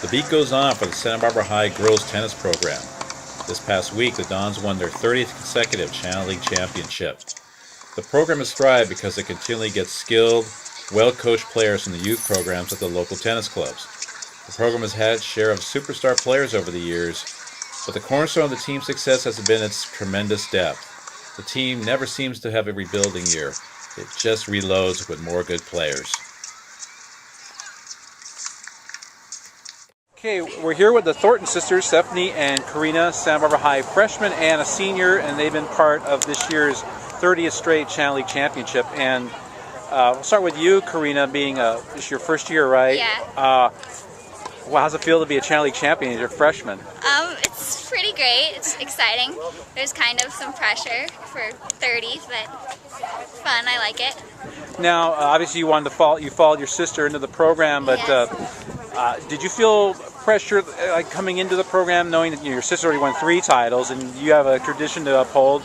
The beat goes on for the Santa Barbara High girls tennis program. This past week, the Dons won their 30th consecutive Channel League championship. The program has thrived because it continually gets skilled, well-coached players from the youth programs at the local tennis clubs. The program has had its share of superstar players over the years, but the cornerstone of the team's success has been its tremendous depth. The team never seems to have a rebuilding year. It just reloads with more good players. Okay, we're here with the Thornton sisters, Stephanie and Karina, Santa Barbara High freshman and a senior, and they've been part of this year's 30th straight Channel League championship. And we'll start with you, Karina, being this your first year, right? Yeah. Well, how's it feel to be a Channel League champion as a freshman? It's pretty great. It's exciting. There's kind of some pressure for 30s, but fun. I like it. Now, obviously, you followed your sister into the program, but Yes. did you feel pressure like coming into the program, knowing that your sister already won 3 titles and you have a tradition to uphold?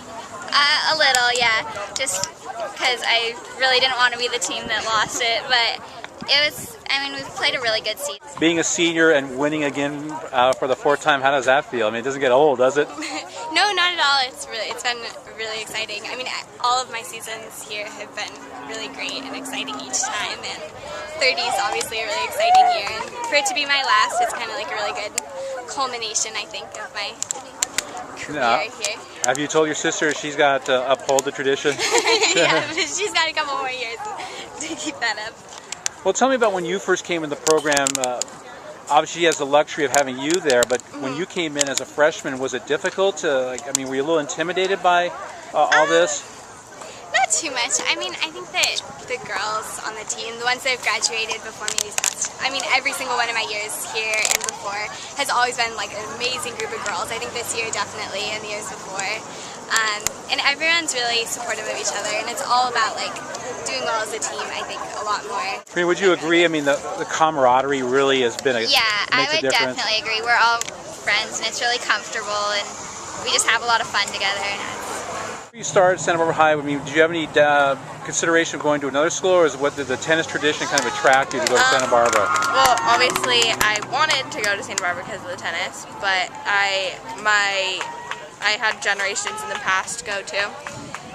A little, yeah. Just because I really didn't want to be the team that lost it, but it was. I mean, we've played a really good season. Being a senior and winning again for the 4th time, how does that feel? I mean, it doesn't get old, does it? No, not at all. It's been really exciting. I mean, all of my seasons here have been really great and exciting each time, and 30 is obviously a really exciting year. And for it to be my last, it's kind of like a really good culmination, I think, of my career here. Have you told your sister she's got to uphold the tradition? Yeah, but she's got a couple more years to keep that up. Well, tell me about when you first came in the program. Obviously, she has the luxury of having you there, but when you came in as a freshman, was it difficult to, were you a little intimidated by all this? Not too much. I mean, I think that the girls on the team, the ones that have graduated before me these past, every single one of my years here and before has always been like an amazing group of girls. I think this year definitely, and the years before. And everyone's really supportive of each other, and it's all about like doing well as a team, I think, a lot more. I mean, would you agree? I mean, the camaraderie really has been Yeah, I makes a would difference. definitely agree. We're all friends, and it's really comfortable, and we just have a lot of fun together. You started Santa Barbara High. I mean, did you have any consideration of going to another school, or did the tennis tradition kind of attract you to go to Santa Barbara? Well, obviously, I wanted to go to Santa Barbara because of the tennis, but I had generations in the past go to,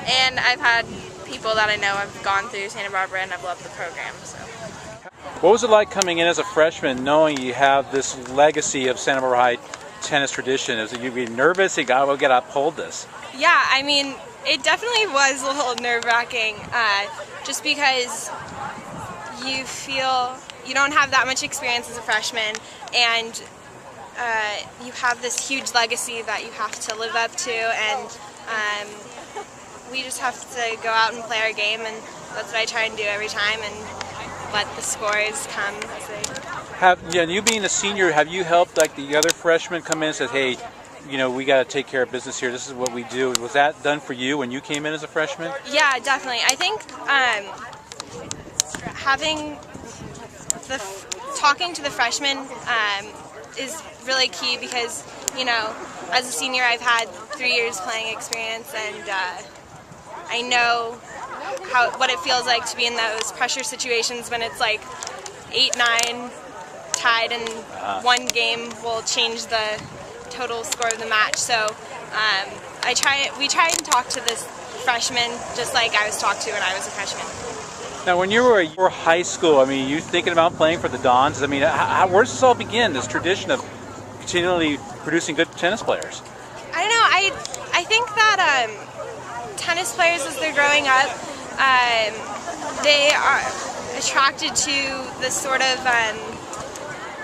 and I've had people that I know have gone through Santa Barbara and I've loved the program. So, what was it like coming in as a freshman, knowing you have this legacy of Santa Barbara High tennis tradition? Is it you be nervous? You got to uphold this. Yeah, I mean, it definitely was a little nerve-wracking, just because you feel you don't have that much experience as a freshman, and you have this huge legacy that you have to live up to, and we just have to go out and play our game, and that's what I try and do every time, and let the scores come as they... You being a senior, have you helped like the other freshmen come in and said, hey, we got to take care of business here, this is what we do? Was that done for you when you came in as a freshman? Yeah, definitely. I think talking to the freshmen is really key because, as a senior I've had 3 years playing experience, and I know what it feels like to be in those pressure situations when it's like 8-9 tied and one game will change the total score of the match. So we try and talk to this freshman just like I was talked to when I was a freshman. Now, when you were high school, you thinking about playing for the Dons? Where does this all begin, this tradition of continually producing good tennis players? I don't know. I think that tennis players, as they're growing up, they are attracted to this sort of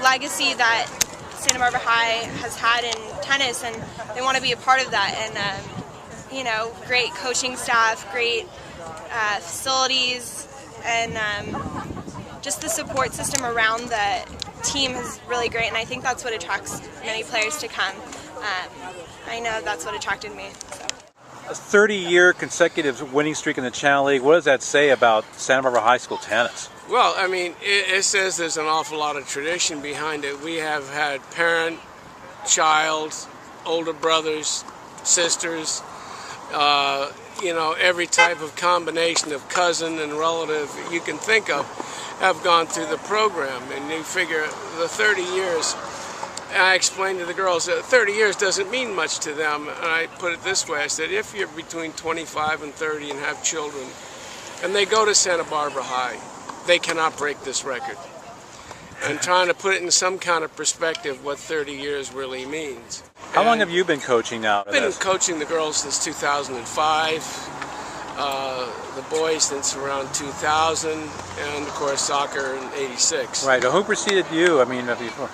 legacy that Santa Barbara High has had in tennis, and they want to be a part of that. And great coaching staff, great facilities, and just the support system around the team is really great, and I think that's what attracts many players to come. I know that's what attracted me. So. A 30-year consecutive winning streak in the Channel League, what does that say about Santa Barbara High School tennis? Well, it says there's an awful lot of tradition behind it. We have had parent, child, older brothers, sisters, every type of combination of cousin and relative you can think of. have gone through the program. And you figure the 30 years, and I explained to the girls that 30 years doesn't mean much to them. And I put it this way, I said, if you're between 25 and 30 and have children, and they go to Santa Barbara High, they cannot break this record. And trying to put it in some kind of perspective what 30 years really means. How long have you been coaching now? I've been coaching the girls since 2005, the boys since around 2000, and of course soccer in '86. Right. Who preceded you? I mean, before.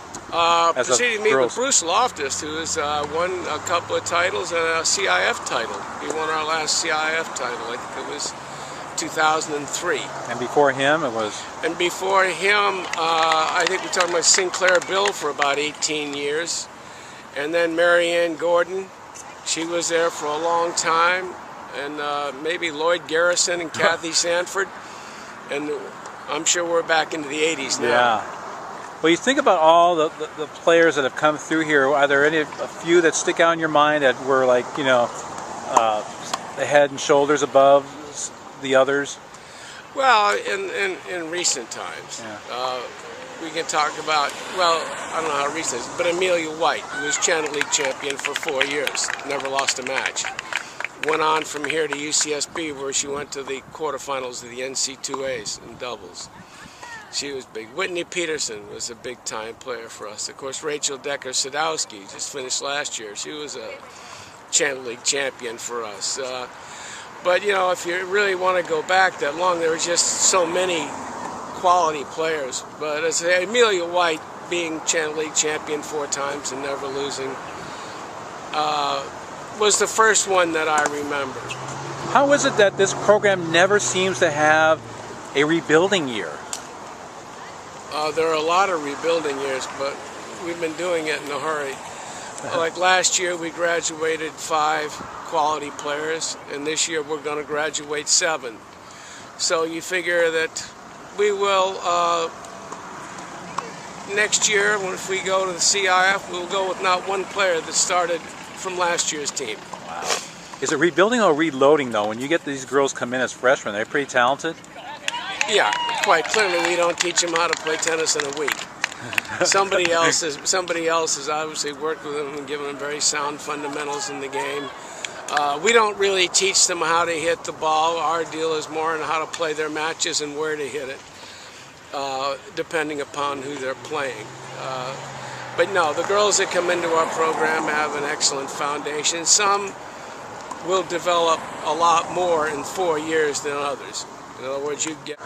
Preceded me with Bruce Loftus, who has won a couple of titles and a CIF title. He won our last CIF title. I think it was 2003. And before him, it was. And before him, I think we're talking about Sinclair Bill for about 18 years. And then Marianne Gordon, she was there for a long time. And maybe Lloyd Garrison and Kathy Sanford. And I'm sure we're back into the 80s now. Yeah. Well, you think about all the players that have come through here. Are there a few that stick out in your mind that were like, you know, the head and shoulders above the others? Well, in recent times, yeah. We can talk about, well, I don't know how recent it is, but Amelia White, who was Channel League champion for 4 years, never lost a match. Went on from here to UCSB, where she went to the quarterfinals of the NC2As in doubles. She was big. Whitney Peterson was a big-time player for us. Of course, Rachel Decker-Sadowski just finished last year. She was a Channel League champion for us. But, you know, if you really want to go back that long, there were just so many quality players. But as I say, Amelia White, being Channel League champion 4 times and never losing, was the first one that I remember. How is it that this program never seems to have a rebuilding year? There are a lot of rebuilding years, but we've been doing it in a hurry. Like last year, we graduated 5 quality players, and this year we're going to graduate 7. So you figure that we will, next year, if we go to the CIF, we'll go with not one player that started from last year's team. Wow. Is it rebuilding or reloading, though? When you get these girls come in as freshmen, they're pretty talented? Yeah, quite clearly we don't teach them how to play tennis in a week. Somebody else has obviously worked with them and given them very sound fundamentals in the game. We don't really teach them how to hit the ball. Our deal is more on how to play their matches and where to hit it, depending upon who they're playing. But no, the girls that come into our program have an excellent foundation. Some will develop a lot more in 4 years than others. In other words, you get...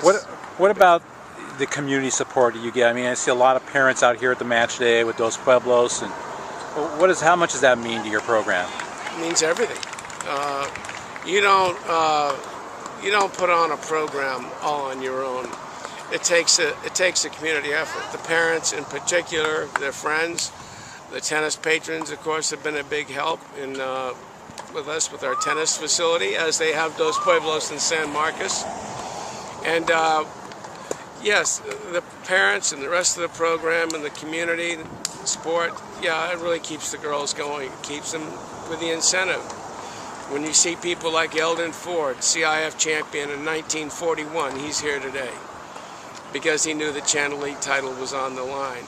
What about the community support that you get? I mean, I see a lot of parents out here at the match day with Dos Pueblos, and how much does that mean to your program? It means everything. You don't put on a program all on your own. It takes a community effort. The parents, in particular, their friends, the tennis patrons, of course, have been a big help in with us with our tennis facility, as they have Dos Pueblos in San Marcos. And yes, the parents and the rest of the program and the community sport, yeah, it really keeps the girls going. It keeps them with the incentive. When you see people like Eldon Ford, CIF champion in 1941, he's here today because he knew the Channel League title was on the line.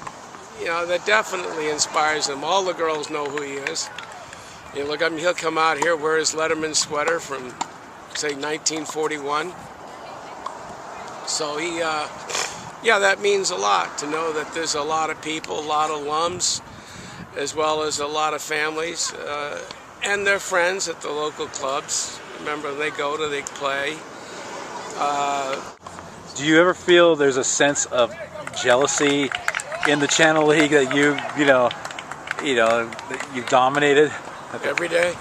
You know, that definitely inspires them. All the girls know who he is. You look at him, he'll come out here, wear his Letterman sweater from, say, 1941. So yeah, that means a lot to know that there's a lot of people, a lot of alums, as well as a lot of families, and their friends at the local clubs. Remember, they play. Do you ever feel there's a sense of jealousy in the Channel League that that you've dominated? Every day.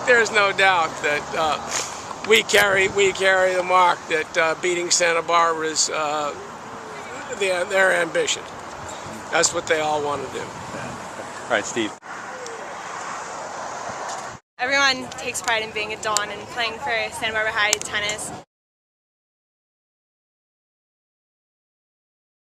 There's no doubt that we carry the mark that beating Santa Barbara is their ambition. That's what they all want to do. All right, Steve. Everyone takes pride in being a Don and playing for Santa Barbara High tennis.